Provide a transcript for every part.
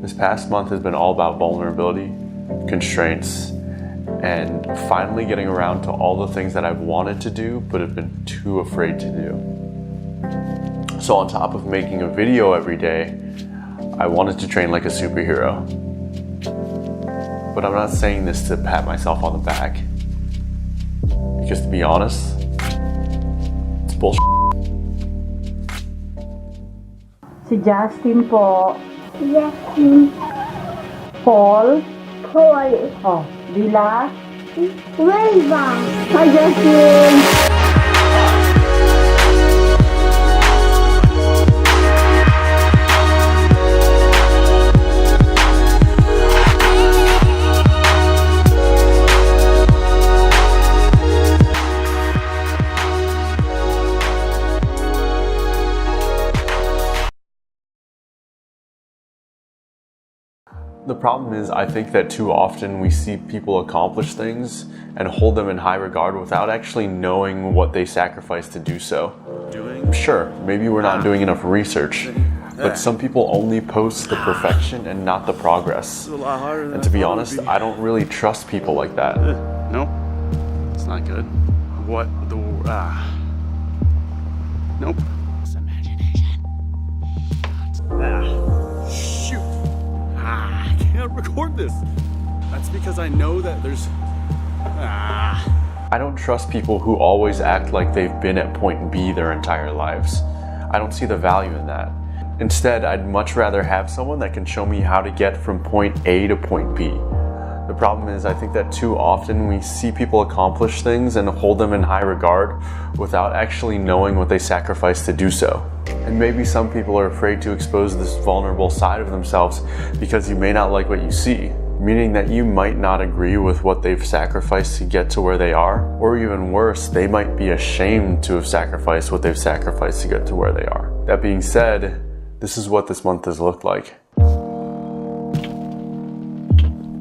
This past month has been all about vulnerability, constraints, and finally getting around to all the things that I've wanted to do but have been too afraid to do. So on top of making a video every day, I wanted to train like a superhero. But I'm not saying this to pat myself on the back, because to be honest, it's bullshit. Si Justin po. Justin. Paul. Paul. Oh, Villa. Villa. Hi, Justin. The problem is, I think that too often we see people accomplish things and hold them in high regard without actually knowing what they sacrificed to do so. Sure, maybe we're not doing enough research, but some people only post the perfection and not the progress. And to be honest, I don't really trust people like that. Nope, it's not good. What the, nope. It's imagination. Shoot. I can't record this. That's because I know that there's, I don't trust people who always act like they've been at point B their entire lives. I don't see the value in that. Instead, I'd much rather have someone that can show me how to get from point A to point B. The problem is, I think that too often we see people accomplish things and hold them in high regard without actually knowing what they sacrificed to do so. And maybe some people are afraid to expose this vulnerable side of themselves because you may not like what you see, meaning that you might not agree with what they've sacrificed to get to where they are, or even worse, they might be ashamed to have sacrificed what they've sacrificed to get to where they are. That being said, this is what this month has looked like.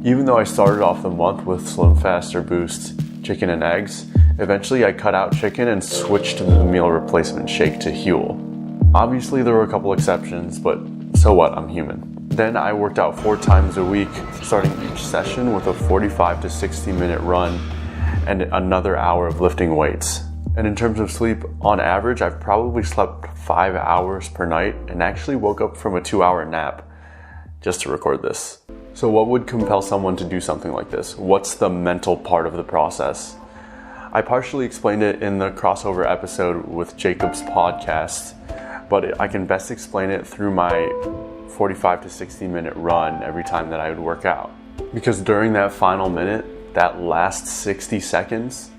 Even though I started off the month with Slim Fast or Boost, chicken and eggs, eventually I cut out chicken and switched to the meal replacement shake to Huel. Obviously there were a couple exceptions, but so what, I'm human. Then I worked out 4 times a week, starting each session with a 45 to 60 minute run and another hour of lifting weights. And in terms of sleep, on average, I've probably slept 5 hours per night and actually woke up from a 2-hour nap just to record this. So what would compel someone to do something like this? What's the mental part of the process? I partially explained it in the crossover episode with Jacob's podcast, but I can best explain it through my 45 to 60 minute run every time that I would work out. Because during that final minute, that last 60 seconds,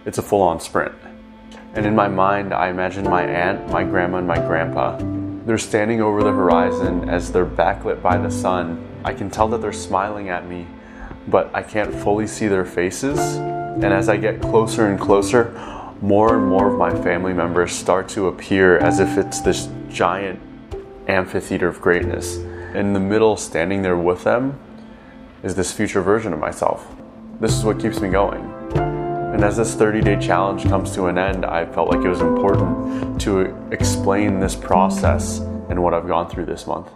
it's a full-on sprint. And in my mind, I imagine my aunt, my grandma, and my grandpa. They're standing over the horizon as they're backlit by the sun. I can tell that they're smiling at me, but I can't fully see their faces. And as I get closer and closer, more and more of my family members start to appear as if it's this giant amphitheater of greatness. In the middle, standing there with them, is this future version of myself. This is what keeps me going. And as this 30-day challenge comes to an end, I felt like it was important to explain this process and what I've gone through this month.